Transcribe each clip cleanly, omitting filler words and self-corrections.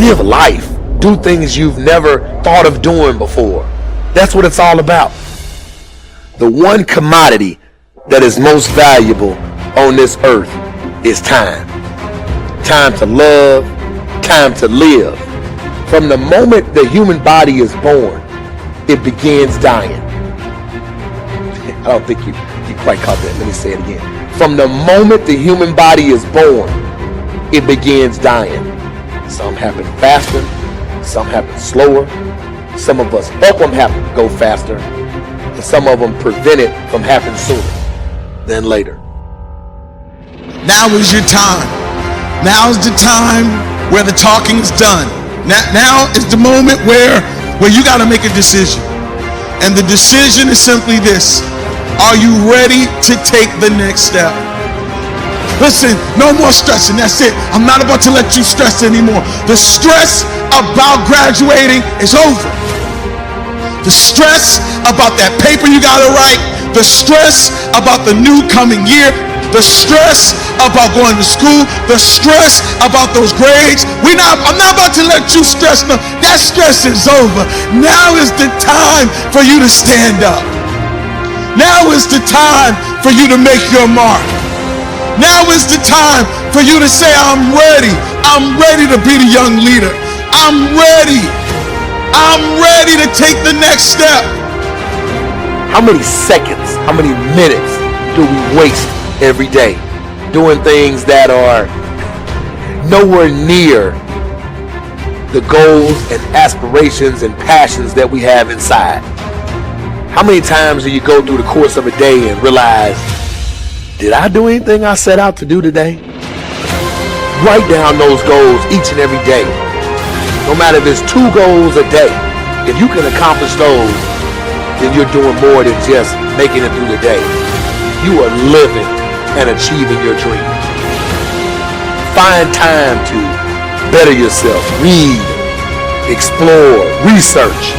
Live life. Do things you've never thought of doing before. That's what it's all about. The one commodity that is most valuable on this earth is time. Time to love, time to live. From the moment the human body is born, it begins dying. I don't think you quite caught that. Let me say it again. From the moment the human body is born, it begins dying. Some happen faster, some happen slower. Some of us help them go faster, and some of them prevent it from happening sooner than later. Now is your time. Now is the time where the talking is done. Now is the moment where you got to make a decision. And the decision is simply this. Are you ready to take the next step? Listen, no more stressing. That's it. I'm not about to let you stress anymore. The stress about graduating is over. The stress about that paper you got to write. The stress about the new coming year. The stress about going to school. The stress about those grades. I'm not about to let you stress. No, that stress is over. Now is the time for you to stand up. Now is the time for you to make your mark. Now is the time for you to say, I'm ready. I'm ready to be the young leader. I'm ready. I'm ready to take the next step. How many seconds, how many minutes do we waste every day doing things that are nowhere near the goals and aspirations and passions that we have inside? How many times do you go through the course of a day and realize, did I do anything I set out to do today? Write down those goals each and every day. No matter if it's 2 goals a day, if you can accomplish those, then you're doing more than just making it through the day. You are living and achieving your dream. Find time to better yourself. Read, explore, research.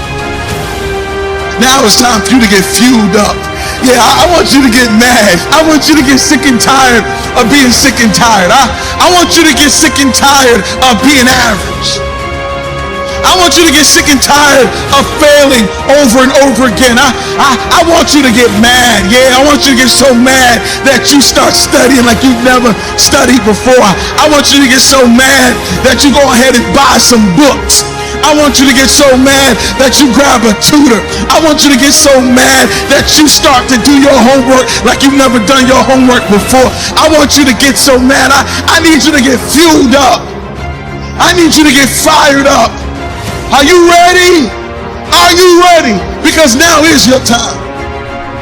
Now it's time for you to get fueled up. Yeah, I want you to get mad. I want you to get sick and tired of being sick and tired. I want you to get sick and tired of being average. I want you to get sick and tired of failing over and over again. I want you to get mad. Yeah, I want you to get so mad that you start studying like you've never studied before. I want you to get so mad that you go ahead and buy some books. I want you to get so mad that you grab a tutor. I want you to get so mad that you start to do your homework like you've never done your homework before. I want you to get so mad. I need you to get fueled up. I need you to get fired up. Are you ready? Are you ready? Because now is your time.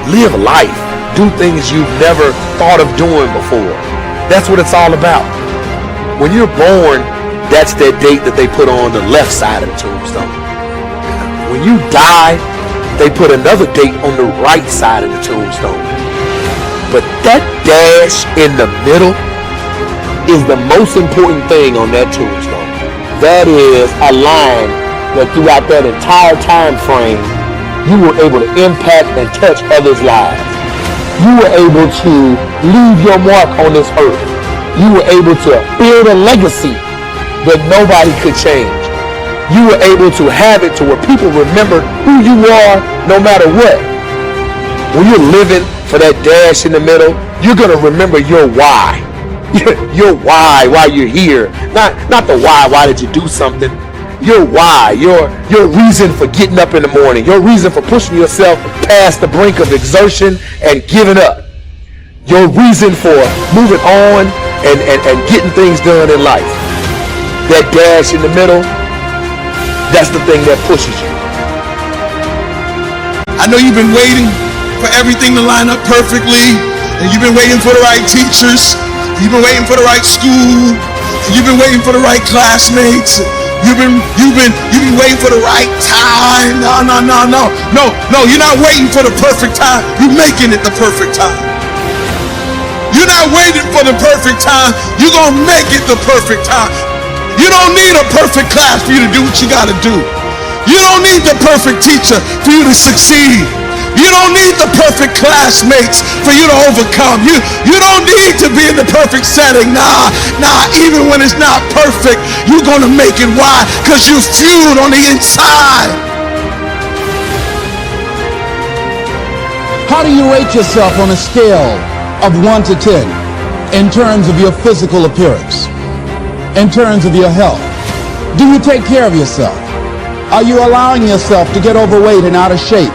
Live life. Do things you've never thought of doing before. That's what it's all about. When you're born, that's that date that they put on the left side of the tombstone. When you die, they put another date on the right side of the tombstone. But that dash in the middle is the most important thing on that tombstone. That is a line that throughout that entire time frame, you were able to impact and touch others' lives. You were able to leave your mark on this earth. You were able to build a legacy that nobody could change. You were able to have it to where people remember who you are no matter what. When you're living for that dash in the middle, you're going to remember your why. Your why you're here. Not the why did you do something. Your why, your reason for getting up in the morning, your reason for pushing yourself past the brink of exertion and giving up. Your reason for moving on and getting things done in life. That dash in the middle, that's the thing that pushes you. I know you've been waiting for everything to line up perfectly, and you've been waiting for the right teachers, you've been waiting for the right school, you've been waiting for the right classmates, you've been waiting for the right time. No, you're not waiting for the perfect time, you're making it the perfect time. You're not waiting for the perfect time, you're gonna make it the perfect time. You don't need a perfect class for you to do what you got to do. You don't need the perfect teacher for you to succeed. You don't need the perfect classmates for you to overcome. You don't need to be in the perfect setting. Nah, even when it's not perfect, you're going to make it. Why? Because you're fueled on the inside. How do you rate yourself on a scale of 1 to 10 in terms of your physical appearance, in terms of your health? Do you take care of yourself? Are you allowing yourself to get overweight and out of shape?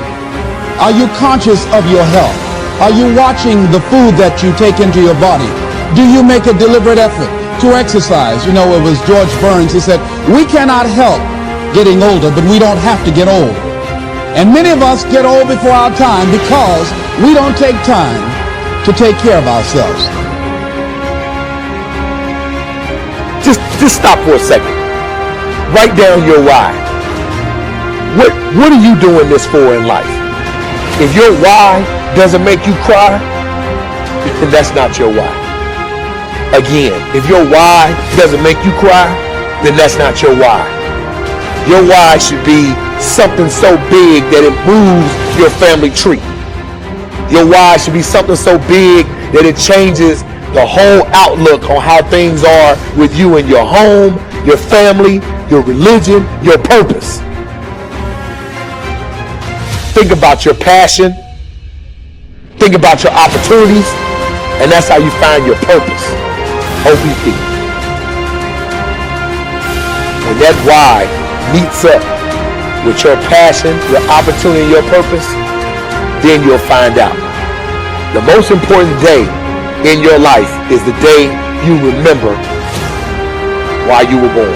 Are you conscious of your health? Are you watching the food that you take into your body? Do you make a deliberate effort to exercise? You know, it was George Burns. He said, we cannot help getting older, but we don't have to get old. And many of us get old before our time because we don't take time to take care of ourselves. Just stop for a second. Write down your why. What are you doing this for in life? If your why doesn't make you cry, then that's not your why. Again, if your why doesn't make you cry, then that's not your why. Your why should be something so big that it moves your family tree. Your why should be something so big that it changes the whole outlook on how things are with you and your home, your family, your religion, your purpose. Think about your passion. Think about your opportunities. And that's how you find your purpose. OPP. When that why meets up with your passion, your opportunity, and your purpose, then you'll find out. The most important day in your life is the day you remember why you were born.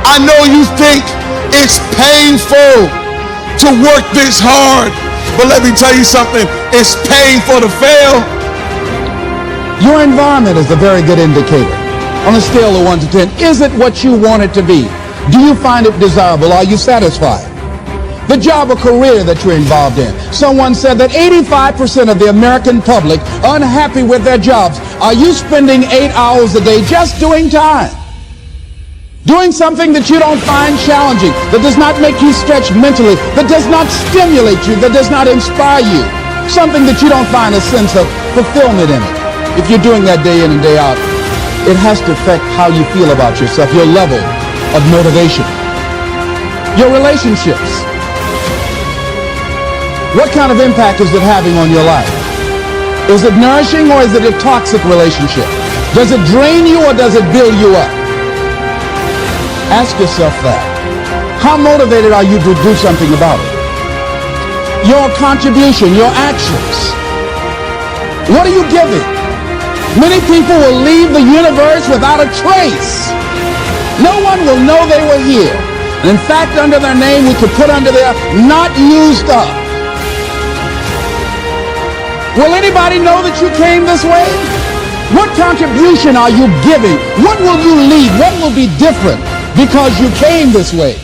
I know you think it's painful to work this hard, but let me tell you something, it's painful to fail. Your environment is a very good indicator. On a scale of 1 to 10, is it what you want it to be? Do you find it desirable? Are you satisfied? The job or career that you're involved in. Someone said that 85% of the American public are unhappy with their jobs. Are you spending 8 hours a day just doing time? Doing something that you don't find challenging, that does not make you stretch mentally, that does not stimulate you, that does not inspire you. Something that you don't find a sense of fulfillment in it. If you're doing that day in and day out, it has to affect how you feel about yourself, your level of motivation. Your relationships. What kind of impact is it having on your life? Is it nourishing or is it a toxic relationship? Does it drain you or does it build you up? Ask yourself that. How motivated are you to do something about it? Your contribution, your actions. What are you giving? Many people will leave the universe without a trace. No one will know they were here. In fact, under their name, we could put under there, not used up. Will anybody know that you came this way? What contribution are you giving? What will you leave? What will be different because you came this way?